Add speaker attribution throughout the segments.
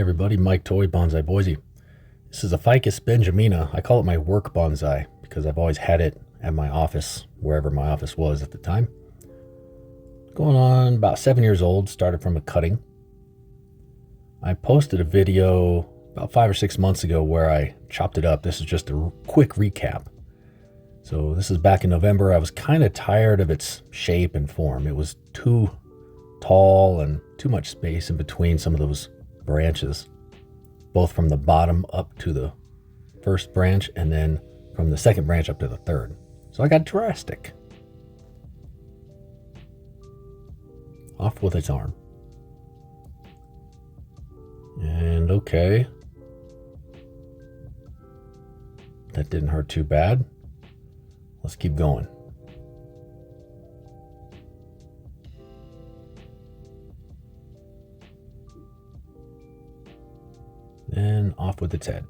Speaker 1: everybody, Mike Toy, Bonsai Boise. This is a Ficus Benjamina. I call it my work bonsai because I've always had it at my office, wherever my office was at the time. Going on about 7 years old, started from a cutting. I posted a video about 5 or 6 months ago where I chopped it up. This is just a quick recap. So this is back in November. I was kind of tired of its shape and form. It was too tall and too much space in between some of those branches, both from the bottom up to the first branch and then from the second branch up to the third. So I got drastic. Off with its arm. And okay. That didn't hurt too bad. Let's keep going. And off with its head.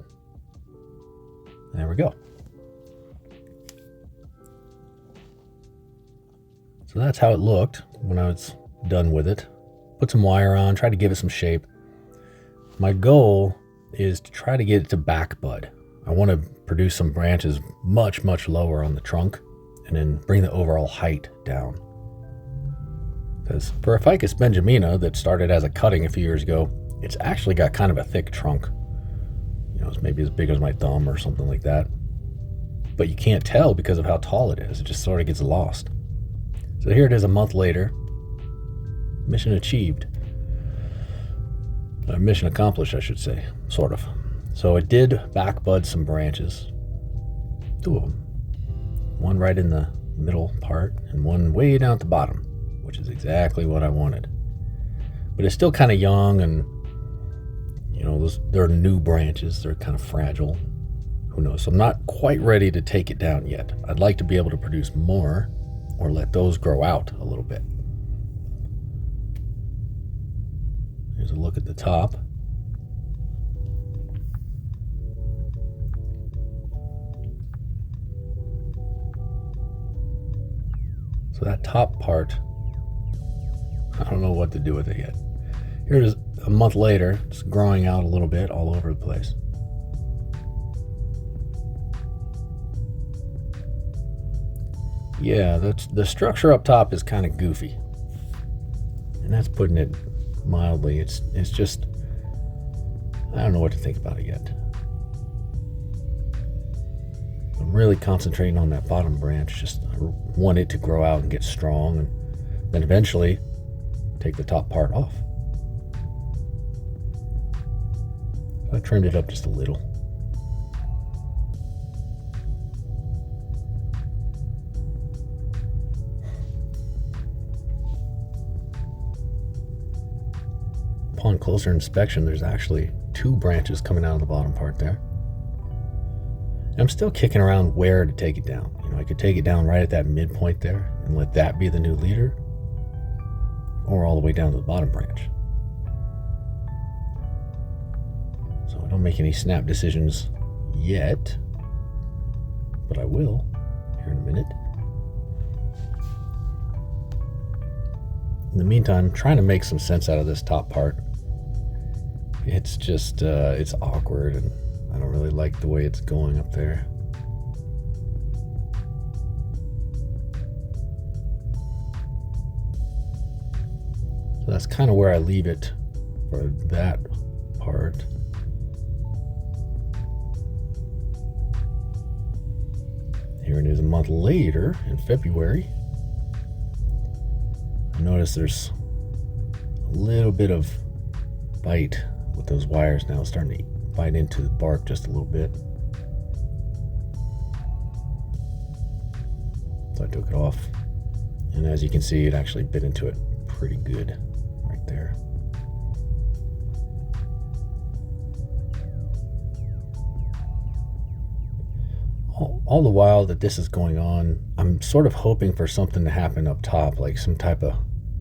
Speaker 1: There we go. So that's how it looked when I was done with it. Put some wire on, tried to give it some shape. My goal is to try to get it to back bud. I want to produce some branches much, much lower on the trunk and then bring the overall height down. Because for a Ficus Benjamina that started as a cutting a few years ago, it's actually got kind of a thick trunk. You know, it's maybe as big as my thumb or something like that. But you can't tell because of how tall it is. It just sort of gets lost. So here it is a month later. Mission achieved. Mission accomplished, I should say, sort of. So it did back bud some branches. 2 of them. One right in the middle part and one way down at the bottom, which is exactly what I wanted. But it's still kind of young and, you know, they're new branches. They're kind of fragile. Who knows? So I'm not quite ready to take it down yet. I'd like to be able to produce more or let those grow out a little bit. Here's a look at the top. So that top part, I don't know what to do with it yet. Here it is a month later. It's growing out a little bit all over the place. Yeah, the structure up top is kind of goofy. And that's putting it mildly. It's just, I don't know what to think about it yet. I'm really concentrating on that bottom branch. Just I want it to grow out and get strong and then eventually take the top part off. I trimmed it up just a little. Upon closer inspection, there's actually 2 branches coming out of the bottom part there. And I'm still kicking around where to take it down. You know, I could take it down right at that midpoint there and let that be the new leader, or all the way down to the bottom branch. So I don't make any snap decisions yet, but I will here in a minute. In the meantime, trying to make some sense out of this top part. It's just, it's awkward and I don't really like the way it's going up there. So that's kind of where I leave it for that part. Here it is a month later in February. I notice there's a little bit of bite with those wires now, starting to bite into the bark just a little bit. So I took it off, and as you can see, it actually bit into it pretty good right there. All the while that this is going on, I'm sort of hoping for something to happen up top, like some type of,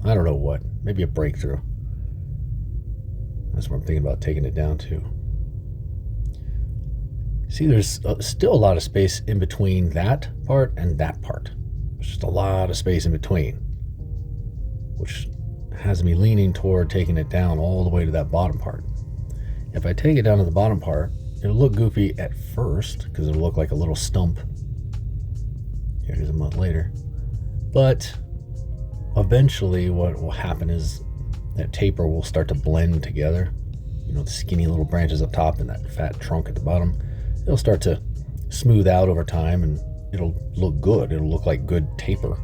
Speaker 1: I don't know what, maybe a breakthrough. That's what I'm thinking about taking it down to. See, there's still a lot of space in between that part and that part. There's just a lot of space in between, which has me leaning toward taking it down all the way to that bottom part. If I take it down to the bottom part, it'll look goofy at first because it'll look like a little stump. Here it is a month later. But eventually what will happen is that taper will start to blend together. You know, the skinny little branches up top and that fat trunk at the bottom. It'll start to smooth out over time and it'll look good. It'll look like good taper.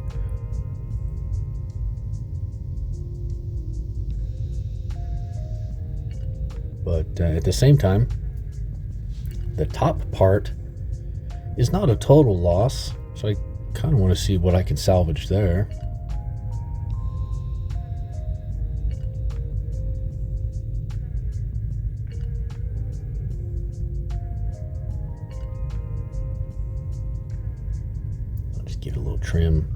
Speaker 1: But at the same time, the top part is not a total loss, so I kind of want to see what I can salvage there. I'll just give it a little trim.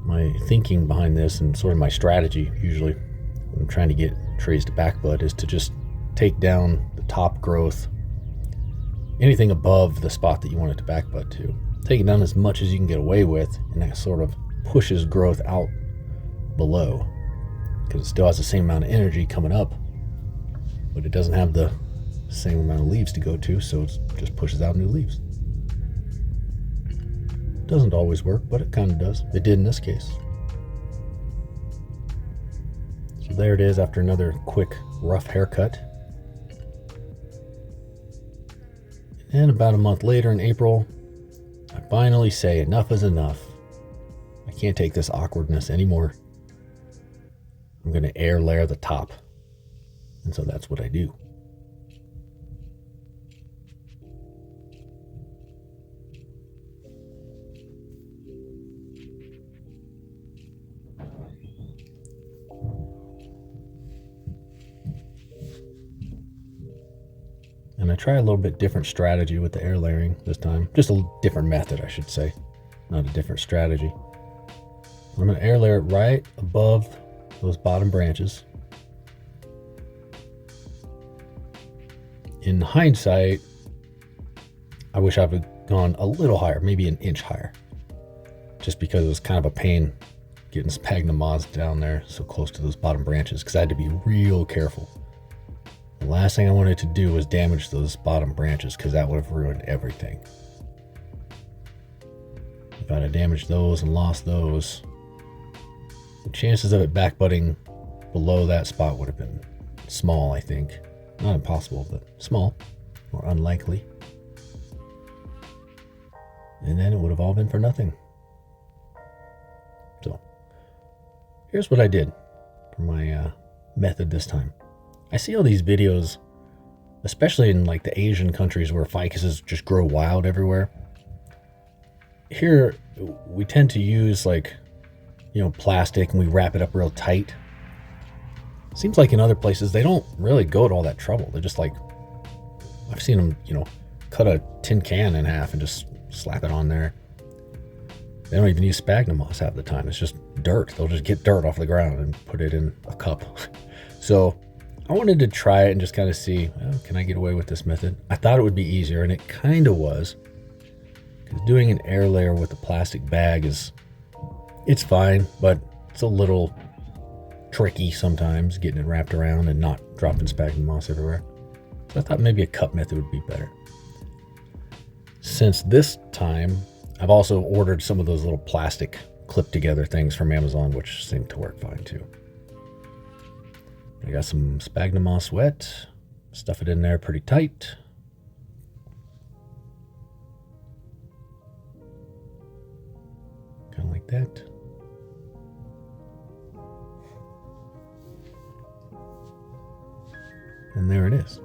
Speaker 1: My thinking behind this and sort of my strategy usually when I'm trying to get trays to back bud is to just take down the top growth, anything above the spot that you want it to back bud to. Take it down as much as you can get away with, and that sort of pushes growth out below because it still has the same amount of energy coming up, but it doesn't have the same amount of leaves to go to, so it just pushes out new leaves. Doesn't always work, but it kind of does. It did in this case. So there it is after another quick rough haircut. And about a month later in April, I finally say enough is enough. I can't take this awkwardness anymore. I'm going to air layer the top. And so that's what I do. And I try a little bit different strategy with the air layering this time. Just a different method, I should say. Not a different strategy. I'm going to air layer it right above those bottom branches. In hindsight, I wish I would have gone a little higher, maybe an inch higher. Just because it was kind of a pain getting sphagnum moths down there so close to those bottom branches, because I had to be real careful. The last thing I wanted to do was damage those bottom branches because that would have ruined everything. If I'd have damaged those and lost those, the chances of it back budding below that spot would have been small, I think. Not impossible, but small or unlikely. And then it would have all been for nothing. So here's what I did for my method this time. I see all these videos, especially in like the Asian countries where ficuses just grow wild everywhere. Here, we tend to use like, you know, plastic and we wrap it up real tight. Seems like in other places, they don't really go to all that trouble. They're just like, I've seen them, you know, cut a tin can in half and just slap it on there. They don't even use sphagnum moss half the time. It's just dirt. They'll just get dirt off the ground and put it in a cup. So I wanted to try it and just kind of see, well, can I get away with this method? I thought it would be easier, and it kind of was. Because doing an air layer with a plastic bag it's fine, but it's a little tricky sometimes getting it wrapped around and not dropping sphagnum moss everywhere. So I thought maybe a cup method would be better. Since this time, I've also ordered some of those little plastic clip together things from Amazon, which seem to work fine too. I got some sphagnum moss wet, stuff it in there pretty tight. Kind of like that. And there it is.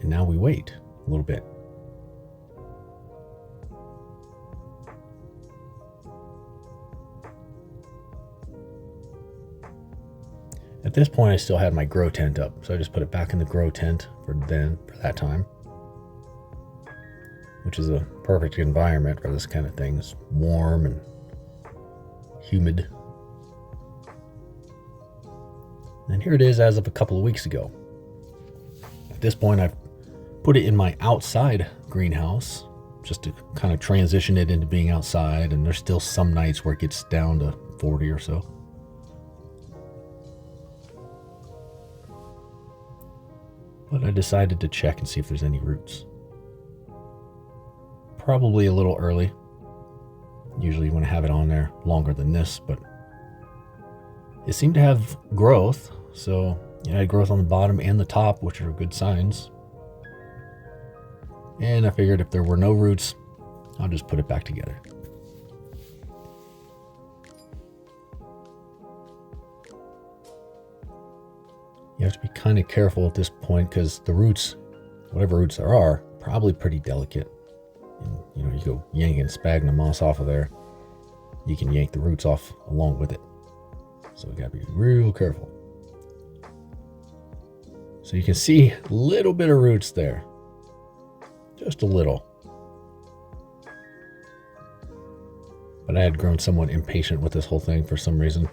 Speaker 1: And now we wait a little bit. At this point, I still had my grow tent up, so I just put it back in the grow tent for that time, which is a perfect environment for this kind of thing. It's warm and humid. And here it is as of a couple of weeks ago. At this point, I've put it in my outside greenhouse just to kind of transition it into being outside, and there's still some nights where it gets down to 40 or so. but I decided to check and see if there's any roots. Probably a little early. Usually you want to have it on there longer than this, but it seemed to have growth. So it had growth on the bottom and the top, which are good signs. And I figured if there were no roots, I'll just put it back together. You have to be kind of careful at this point because the roots, whatever roots there are, probably pretty delicate. And, you go yanking sphagnum moss off of there, you can yank the roots off along with it. So you gotta be real careful. So you can see a little bit of roots there, just a little. But I had grown somewhat impatient with this whole thing for some reason,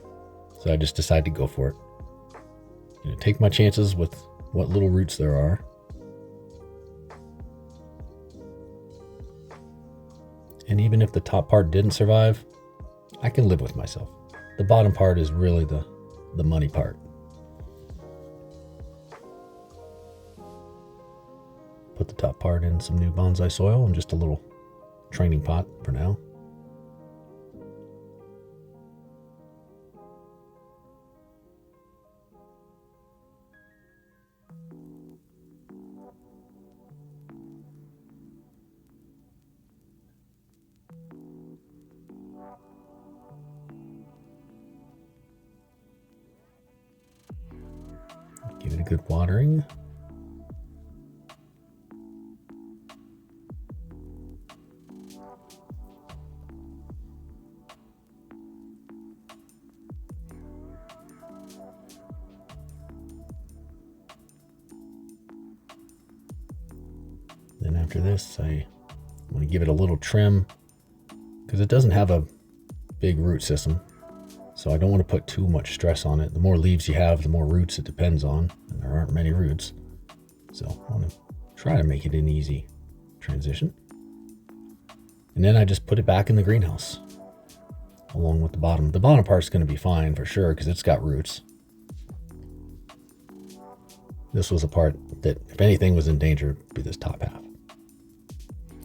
Speaker 1: so I just decided to go for it. Take my chances with what little roots there are. And even if the top part didn't survive, I can live with myself. The bottom part is really the money part. Put the top part in some new bonsai soil and just a little training pot for now. Give it a good watering. Then after this, I want to give it a little trim because it doesn't have a big root system. So I don't want to put too much stress on it. The more leaves you have, the more roots it depends on. And there aren't many roots. So I want to try to make it an easy transition. And then I just put it back in the greenhouse along with the bottom. The bottom part's going to be fine for sure because it's got roots. This was a part that, if anything was in danger, would be this top half.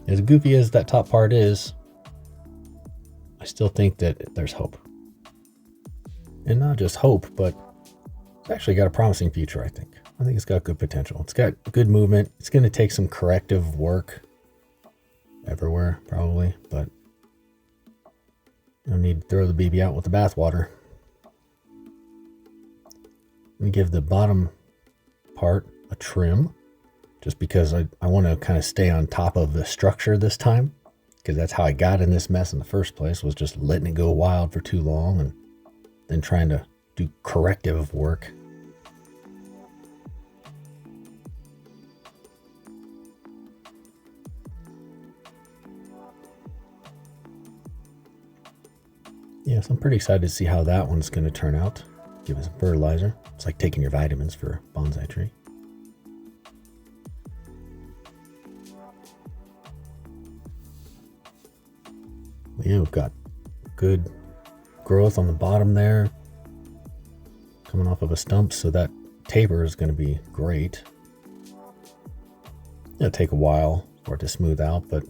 Speaker 1: As goofy as that top part is, I still think that there's hope. And not just hope, but it's actually got a promising future, I think. I think it's got good potential. It's got good movement. It's going to take some corrective work everywhere, probably, but no need to throw the baby out with the bathwater. Let me give the bottom part a trim, just because I want to kind of stay on top of the structure this time, because that's how I got in this mess in the first place, was just letting it go wild for too long and then trying to do corrective work. Yes, I'm pretty excited to see how that one's going to turn out. Give it some fertilizer. It's like taking your vitamins for a bonsai tree. Yeah, we've got good growth on the bottom there, coming off of a stump, so that taper is going to be great. It'll take a while for it to smooth out, but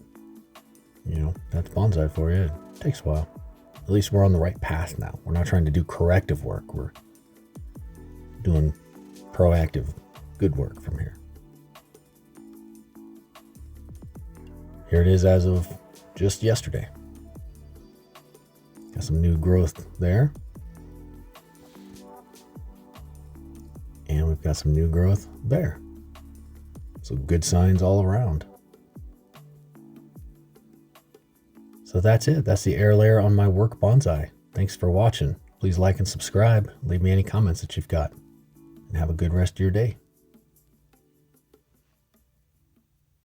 Speaker 1: that's bonsai for you. It takes a while. At least we're on the right path now. We're not trying to do corrective work. We're doing proactive good work from here. Here it is as of just yesterday. Got some new growth there. And we've got some new growth there. So good signs all around. So that's it. That's the air layer on my work bonsai. Thanks for watching. Please like and subscribe. Leave me any comments that you've got. And have a good rest of your day.